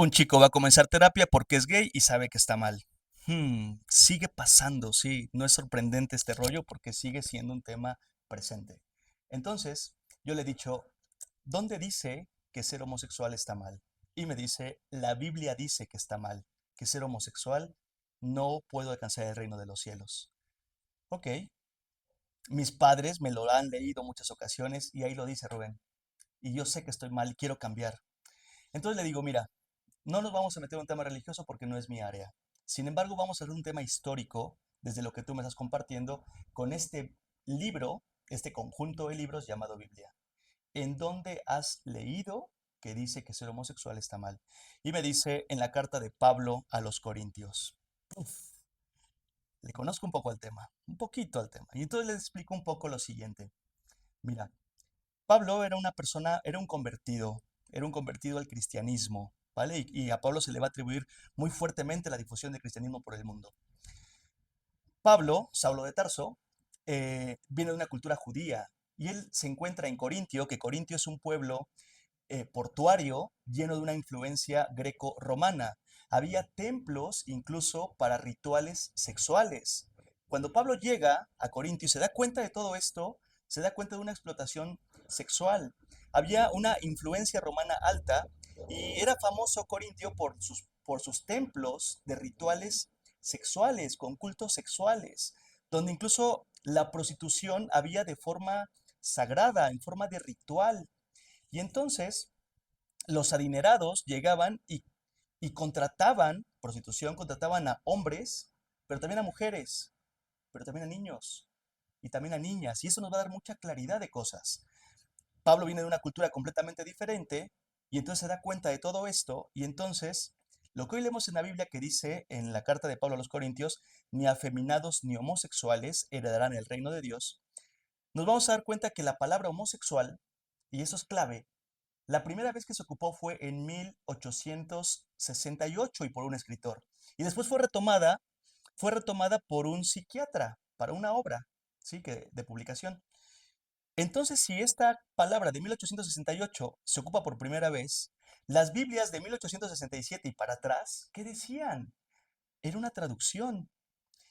Un chico va a comenzar terapia porque es gay y sabe que está mal. Sigue pasando, sí. No es sorprendente este rollo porque sigue siendo un tema presente. Entonces, yo le he dicho, ¿dónde dice que ser homosexual está mal? Y me dice, la Biblia dice que está mal, que ser homosexual no puedo alcanzar el reino de los cielos. Ok, mis padres me lo han leído muchas ocasiones y ahí lo dice Rubén. Y yo sé que estoy mal y quiero cambiar. Entonces le digo, mira, no nos vamos a meter en un tema religioso porque no es mi área. Sin embargo, vamos a hacer un tema histórico desde lo que tú me estás compartiendo con este libro, este conjunto de libros llamado Biblia. ¿En dónde has leído que dice que ser homosexual está mal? Y me dice en la carta de Pablo a los Corintios. Uf, le conozco un poco al tema, un poquito al tema. Y entonces les explico un poco lo siguiente. Mira, Pablo era una persona, era un convertido al cristianismo, ¿vale? Y a Pablo se le va a atribuir muy fuertemente la difusión del cristianismo por el mundo. Pablo, Saulo de Tarso, viene de una cultura judía y él se encuentra en Corintio, que Corintio es un pueblo portuario lleno de una influencia greco-romana. Había templos incluso para rituales sexuales. Cuando Pablo llega a Corintio y se da cuenta de todo esto, se da cuenta de una explotación sexual. Había una influencia romana alta y era famoso Corintio por sus templos de rituales sexuales, con cultos sexuales, donde incluso la prostitución había de forma sagrada, en forma de ritual. Y entonces los adinerados llegaban y contrataban prostitución, contrataban a hombres, pero también a mujeres, pero también a niños y también a niñas. Y eso nos va a dar mucha claridad de cosas. Pablo viene de una cultura completamente diferente y entonces se da cuenta de todo esto y entonces lo que hoy leemos en la Biblia que dice en la carta de Pablo a los Corintios, ni afeminados ni homosexuales heredarán el reino de Dios, nos vamos a dar cuenta que la palabra homosexual, y eso es clave, la primera vez que se ocupó fue en 1868 y por un escritor. Y después fue retomada por un psiquiatra para una obra, ¿sí? De publicación. Entonces, si esta palabra de 1868 se ocupa por primera vez, las Biblias de 1867 y para atrás, ¿qué decían? Era una traducción.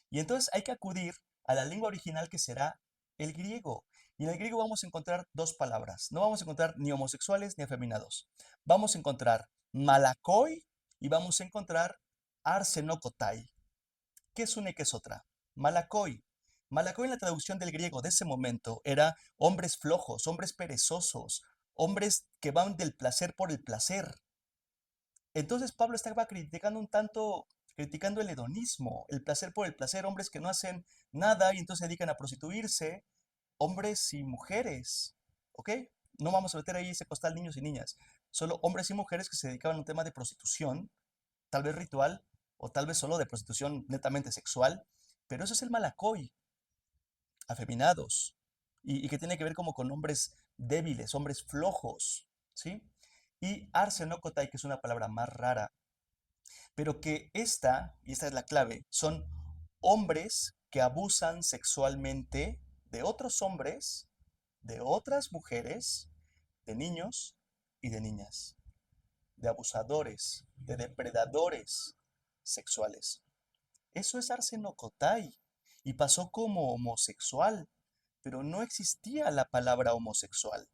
Y entonces hay que acudir a la lengua original que será el griego. Y en el griego vamos a encontrar dos palabras. No vamos a encontrar ni homosexuales ni afeminados. Vamos a encontrar malakoi y vamos a encontrar arsenokotai. ¿Qué es una y qué es otra? Malakoi. Malakoi en la traducción del griego de ese momento era hombres flojos, hombres perezosos, hombres que van del placer por el placer. Entonces Pablo estaba criticando un tanto, criticando el hedonismo, el placer por el placer, hombres que no hacen nada y entonces se dedican a prostituirse, hombres y mujeres, ¿ok? No vamos a meter ahí ese costal niños y niñas, solo hombres y mujeres que se dedicaban a un tema de prostitución, tal vez ritual o tal vez solo de prostitución netamente sexual, pero eso es el malakoi, afeminados, y que tiene que ver como con hombres débiles, hombres flojos, ¿sí? Y arsenokotai, que es una palabra más rara, pero que y esta es la clave, son hombres que abusan sexualmente de otros hombres, de otras mujeres, de niños y de niñas, de abusadores, de depredadores sexuales. Eso es Arseno Cotai y pasó como homosexual, pero no existía la palabra homosexual.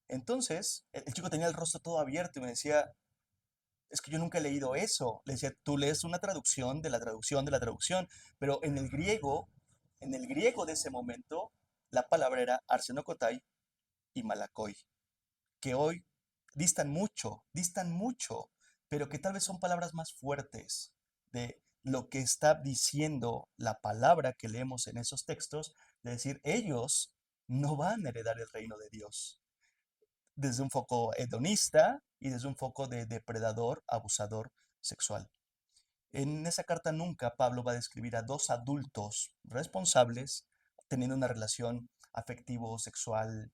Entonces, el chico tenía el rostro todo abierto y me decía, es que yo nunca he leído eso. Le decía, tú lees una traducción de la traducción de la traducción, pero en el griego de ese momento, la palabra era arsenokotai y malakoi, que hoy distan mucho, pero que tal vez son palabras más fuertes de lo que está diciendo la palabra que leemos en esos textos, de decir, ellos no van a heredar el reino de Dios desde un foco hedonista y desde un foco de depredador, abusador sexual. En esa carta nunca Pablo va a describir a dos adultos responsables teniendo una relación afectivo, sexual,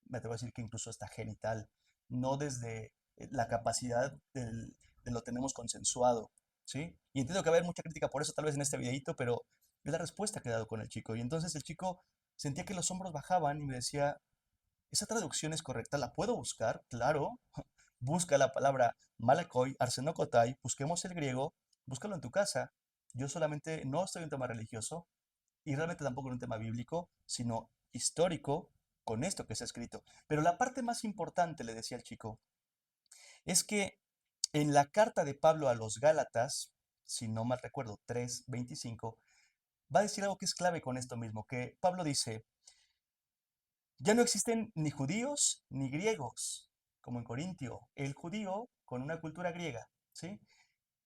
me atrevo a decir que incluso hasta genital, no desde la capacidad de lo tenemos consensuado, ¿sí? Y entiendo que va a haber mucha crítica por eso tal vez en este videito, pero es la respuesta que he dado con el chico. Y entonces el chico sentía que los hombros bajaban y me decía, ¿esa traducción es correcta? ¿La puedo buscar? Claro. Busca la palabra malakoi, arsenokotai, busquemos el griego, búscalo en tu casa. Yo solamente no estoy en un tema religioso y realmente tampoco en un tema bíblico, sino histórico con esto que se ha escrito. Pero la parte más importante, le decía el chico, es que en la carta de Pablo a los Gálatas, si no mal recuerdo, 3:25, va a decir algo que es clave con esto mismo, que Pablo dice, ya no existen ni judíos ni griegos, como en Corintio, el judío con una cultura griega, ¿sí?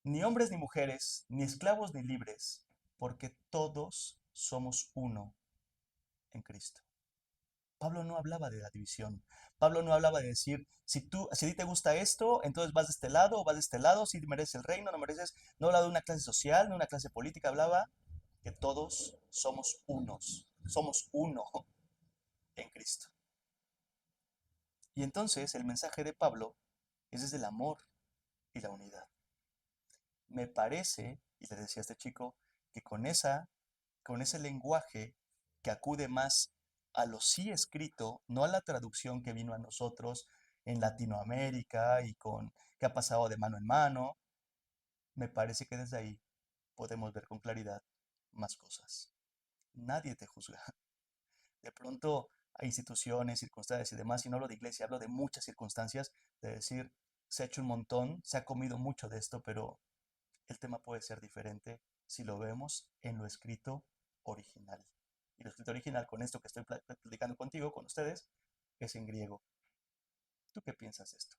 Ni hombres ni mujeres, ni esclavos ni libres, porque todos somos uno en Cristo. Pablo no hablaba de la división. Pablo no hablaba de decir, si a ti te gusta esto, entonces vas de este lado o vas de este lado, si mereces el reino, no mereces. No hablaba de una clase social, ni una clase política, hablaba que todos somos uno en Cristo. Y entonces el mensaje de Pablo es desde el amor y la unidad. Me parece, y le decía a este chico, que con ese lenguaje que acude más a lo sí escrito, no a la traducción que vino a nosotros en Latinoamérica y con que ha pasado de mano en mano, me parece que desde ahí podemos ver con claridad más cosas. Nadie te juzga. De pronto hay instituciones, circunstancias y demás, y no hablo de iglesia, hablo de muchas circunstancias, de decir, se ha hecho un montón, se ha comido mucho de esto, pero el tema puede ser diferente si lo vemos en lo escrito original. Y lo escrito original con esto que estoy platicando contigo, con ustedes, es en griego. ¿Tú qué piensas de esto?